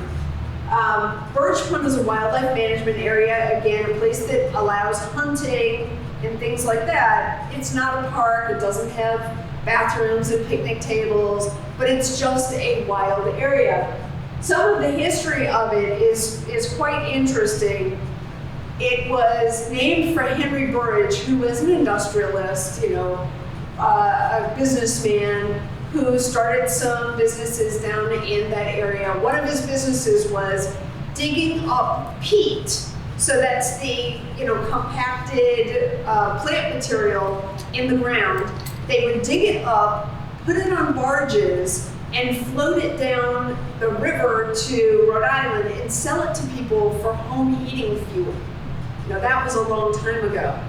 Speaker 2: Burridge Pond is a wildlife management area, again, a place that allows hunting and things like that. It's not a park, it doesn't have bathrooms and picnic tables, but it's just a wild area. Some of the history of it is quite interesting. It was named for Henry Burridge, who was an industrialist, a businessman who started some businesses down in that area. One of his businesses was digging up peat. So that's the compacted plant material in the ground. They would dig it up, put it on barges, and float it down the river to Rhode Island and sell it to people for home heating fuel. That was a long time ago.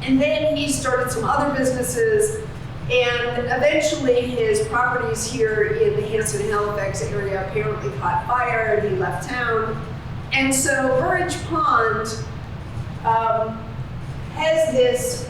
Speaker 2: And then he started some other businesses, and eventually his properties here in the Hanson-Halifax area apparently caught fire, and he left town. And so Burridge Pond has this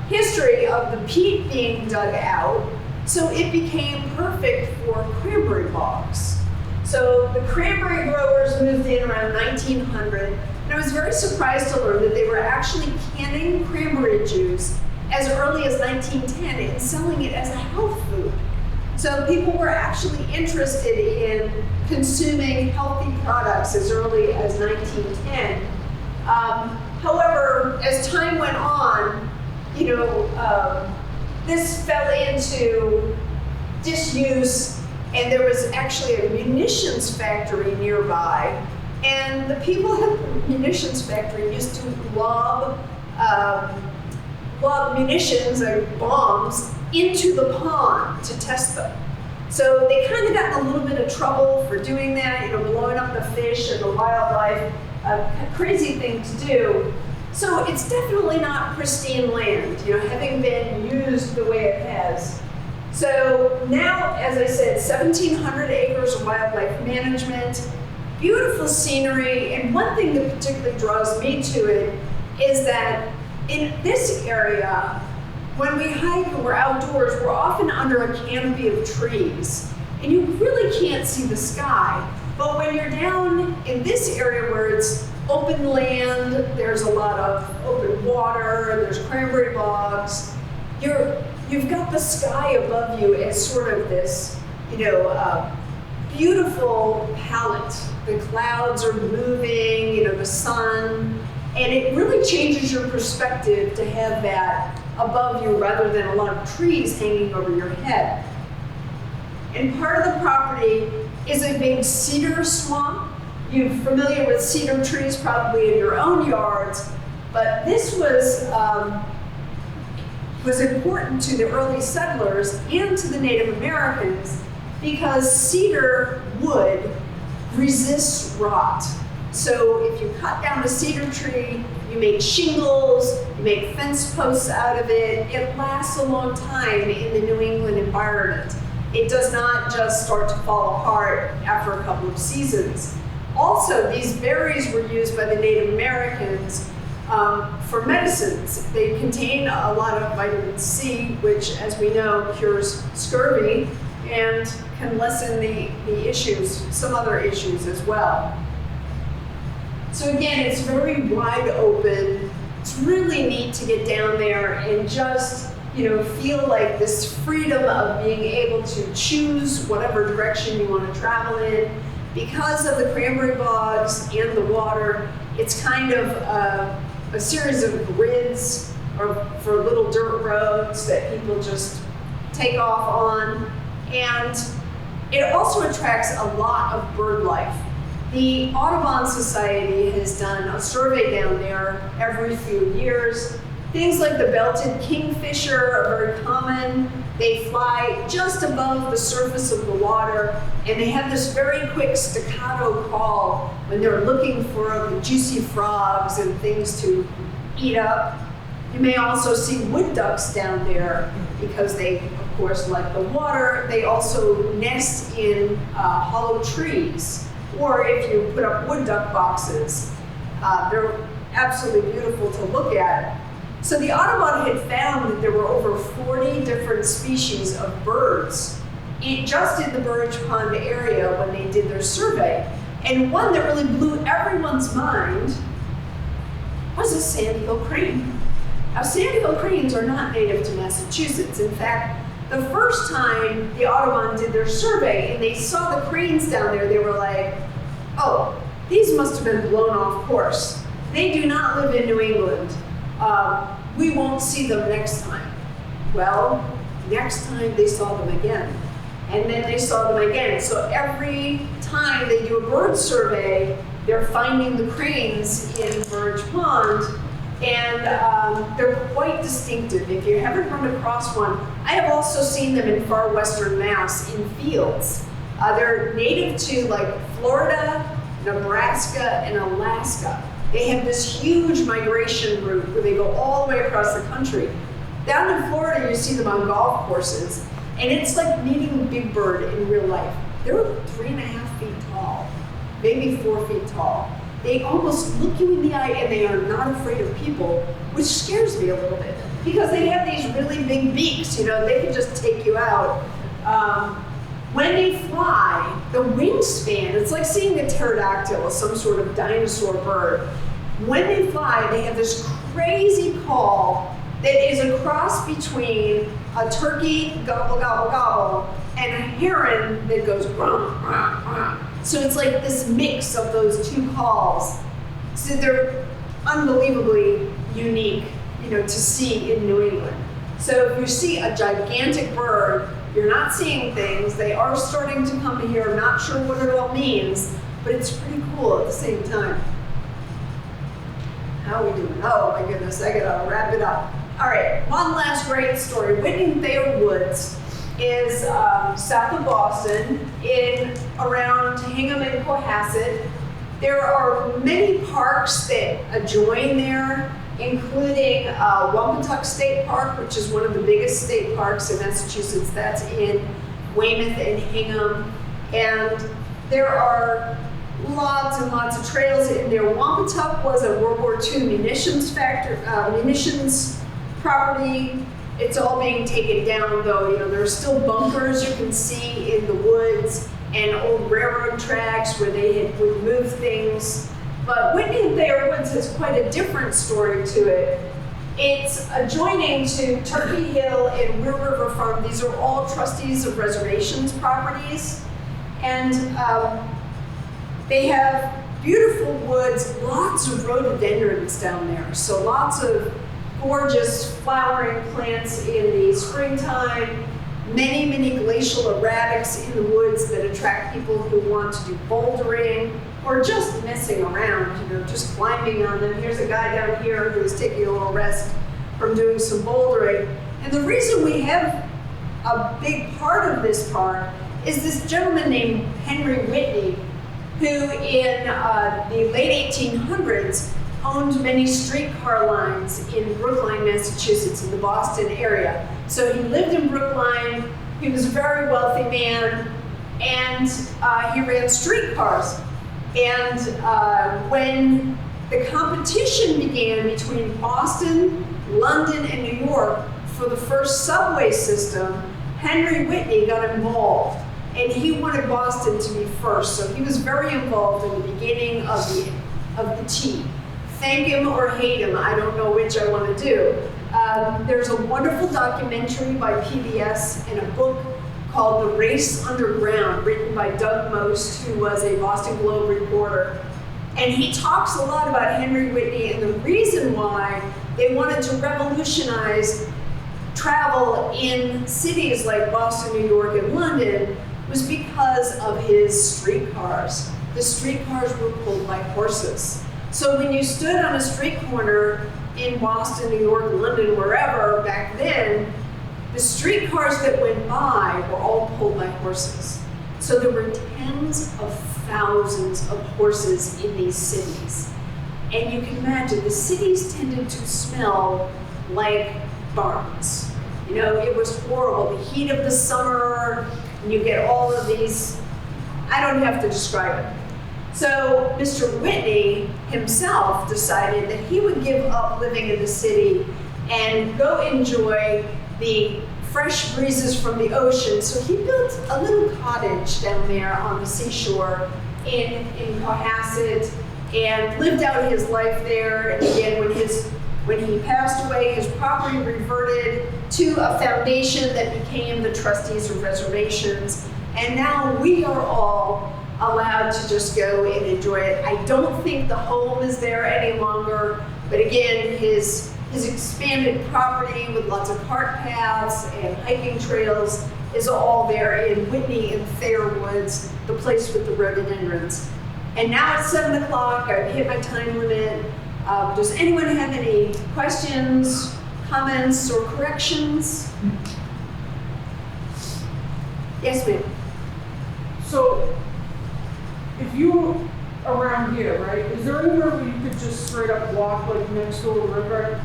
Speaker 2: history of the peat being dug out, so it became perfect for cranberry bogs. So the cranberry growers moved in around 1900, and I was very surprised to learn that they were actually canning cranberry juice as early as 1910 and selling it as a health food. So people were actually interested in consuming healthy products as early as 1910. However, as time went on, this fell into disuse, and there was actually a munitions factory nearby. And the people at the munitions factory used to lob munitions, like bombs, into the pond to test them. So they kind of got in a little bit of trouble for doing that, blowing up the fish and the wildlife, a crazy thing to do. So it's definitely not pristine land, having been used the way it has. So now, as I said, 1,700 acres of wildlife management, beautiful scenery, and one thing that particularly draws me to it is that in this area, when we hike and we're outdoors, we're often under a canopy of trees, and you really can't see the sky. But when you're down in this area where it's open land, there's a lot of open water, and there's cranberry bogs, you've got the sky above you as sort of this, beautiful palette. The clouds are moving, the sun, and it really changes your perspective to have that above you rather than a lot of trees hanging over your head. And part of the property is a big cedar swamp. You're familiar with cedar trees probably in your own yards, but this was important to the early settlers and to the Native Americans because cedar wood resists rot. So if you cut down a cedar tree, you make shingles, you make fence posts out of it, it lasts a long time in the New England environment. It does not just start to fall apart after a couple of seasons. Also, these berries were used by the Native Americans for medicines. They contain a lot of vitamin C, which, as we know, cures scurvy and can lessen the issues, some other issues as well. So again, it's very wide open. It's really neat to get down there and just, feel like this freedom of being able to choose whatever direction you want to travel in. Because of the cranberry bogs and the water, it's kind of a series of grids for little dirt roads that people just take off on. And it also attracts a lot of bird life. The Audubon Society has done a survey down there every few years. Things like the belted kingfisher are very common. They fly just above the surface of the water, and they have this very quick staccato call when they're looking for the juicy frogs and things to eat up. You may also see wood ducks down there because they, of course, like the water. They also nest in hollow trees, or if you put up wood duck boxes, they're absolutely beautiful to look at. So the Audubon had found that there were over 40 different species of birds just in the Burridge Pond area when they did their survey. And one that really blew everyone's mind was a sandhill crane. Now, sandhill cranes are not native to Massachusetts. In fact, the first time the Audubon did their survey and they saw the cranes down there, they were like, oh, these must have been blown off course. They do not live in New England. We won't see them next time. Well, next time they saw them again. And then they saw them again. So every time they do a bird survey, they're finding the cranes in Burridge Pond, and they're quite distinctive. If you haven't run across one, I have also seen them in far western Mass in fields. They're native to like Florida, Nebraska, and Alaska. They have this huge migration route where they go all the way across the country. Down in Florida, you see them on golf courses, and it's like meeting a big bird in real life. They're 3.5 feet tall, maybe 4 feet tall. They almost look you in the eye, and they are not afraid of people, which scares me a little bit, because they have these really big beaks, they can just take you out. When they fly, the wingspan, it's like seeing a pterodactyl, some sort of dinosaur bird. When they fly, they have this crazy call that is a cross between a turkey, gobble, gobble, gobble, and a heron that goes, rah, rah, rah. So it's like this mix of those two calls. So they're unbelievably unique, to see in New England. So if you see a gigantic bird, you're not seeing things. They are starting to come here. I'm not sure what it all means, but it's pretty cool at the same time. How are we doing? Oh my goodness, I gotta wrap it up. All right, one last great story. Whitney Thayer Woods is south of Boston, around Hingham and Cohasset. There are many parks that adjoin there. including Wampatuck State Park, which is one of the biggest state parks in Massachusetts. That's in Weymouth and Hingham. And there are lots and lots of trails in there. Wampatuck was a World War II munitions property. It's all being taken down though. You know, there are still bunkers you can see in the woods and old railroad tracks where they had would move things. But Whitney and Thayer Woods has quite a different story to it. It's adjoining to Turkey Hill and Weir River Farm. These are all trustees of reservations properties. And they have beautiful woods, lots of rhododendrons down there. So lots of gorgeous flowering plants in the springtime, many, many glacial erratics in the woods that attract people who want to do bouldering or just messing around, you know, just climbing on them. Here's a guy down here who's taking a little rest from doing some bouldering. And the reason we have a big part of this park is this gentleman named Henry Whitney, who in the late 1800s owned many streetcar lines in Brookline, Massachusetts, in the Boston area. So he lived in Brookline, he was a very wealthy man, and he ran streetcars. And when the competition began between Boston, London, and New York for the first subway system, Henry Whitney got involved. And he wanted Boston to be first, so he was very involved in the beginning of the T. Thank him or hate him, I don't know which I want to do. There's a wonderful documentary by PBS and a book called The Race Underground, written by Doug Most, who was a Boston Globe reporter. And he talks a lot about Henry Whitney and the reason why they wanted to revolutionize travel in cities like Boston, New York, and London was because of his streetcars. The streetcars were pulled by horses. So when you stood on a street corner in Boston, New York, London, wherever back then, the streetcars that went by were all pulled by horses. So there were tens of thousands of horses in these cities. And you can imagine the cities tended to smell like barns. You know, it was horrible. The heat of the summer, and you get all of these, I don't have to describe it. So Mr. Whitney himself decided that he would give up living in the city and go enjoy the fresh breezes from the ocean. So he built a little cottage down there on the seashore in Cohasset and lived out his life there. And again, when he passed away, his property reverted to a foundation that became the Trustees of Reservations. And now we are all allowed to just go and enjoy it. I don't think the home is there any longer, but again, his expanded property with lots of cart paths and hiking trails is all there in Whitney and Thayer Woods, the place with the rhododendrons. And now it's 7 o'clock, I've hit my time limit. Does anyone have any questions, comments, or corrections? Yes, ma'am.
Speaker 4: So, if you around here, right, is there anywhere where you could just straight up walk like next to a river?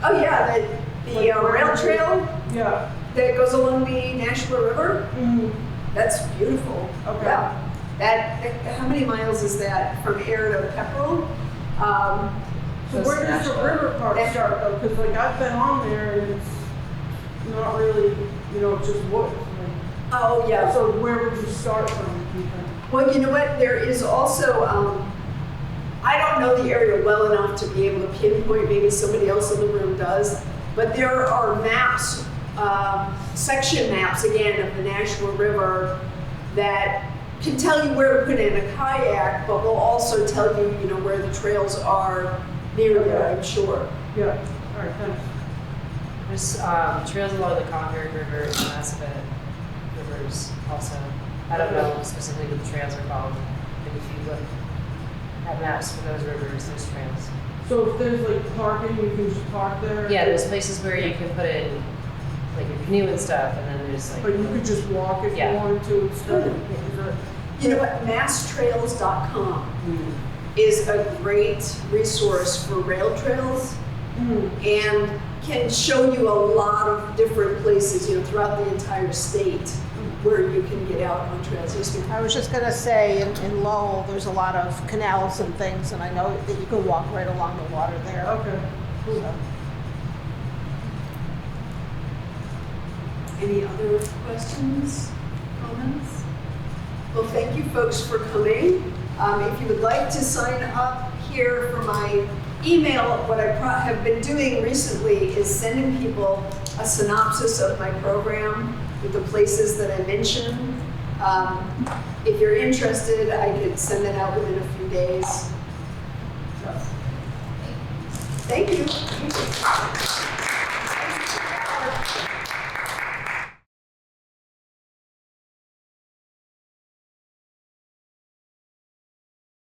Speaker 2: Oh yeah, the rail trail
Speaker 4: Yeah.
Speaker 2: that goes along the Nashua River.
Speaker 4: Mm-hmm.
Speaker 2: That's beautiful.
Speaker 4: Okay.
Speaker 2: Yeah. That how many miles is that from Ayer to Pepperell?
Speaker 4: So where does the river part start though? Because like I've been on there and it's not really, you know, just woods. Like,
Speaker 2: Oh yeah.
Speaker 4: so where would you start from? You think?
Speaker 2: Well, you know what? There is also, I don't know the area well enough to be able to pinpoint, maybe somebody else in the room does, but there are maps, section maps again of the Nashua River that can tell you where to put in a kayak, but will also tell you, you know, where the trails are near there, I'm sure.
Speaker 4: Yeah. All right. Thanks.
Speaker 3: There's trails along the Concord River and Massabit rivers also. I don't know specifically what the trails are called, but if you look at maps for those rivers, there's trails.
Speaker 4: So if there's like parking, you can just park there?
Speaker 3: Yeah, there's places where you can put in like your canoe and stuff, and then there's like.
Speaker 4: But you could just walk if
Speaker 3: Yeah.
Speaker 4: you wanted to instead. Is that-
Speaker 2: You know what? Masstrails.com is a great resource for rail trails. and can show you a lot of different places, throughout the entire state where you can get out on trails. Yes, ma'am.
Speaker 5: I was just gonna say, in Lowell, there's a lot of canals and things, and I know that you can walk right along the water there.
Speaker 4: Okay.
Speaker 5: So,
Speaker 2: Any other questions, comments? Well, thank you folks for coming. If you would like to sign up here for my email, what I have been doing recently is sending people a synopsis of my program with the places that I mentioned. If you're interested, I could send it out within a few days. So, thank you.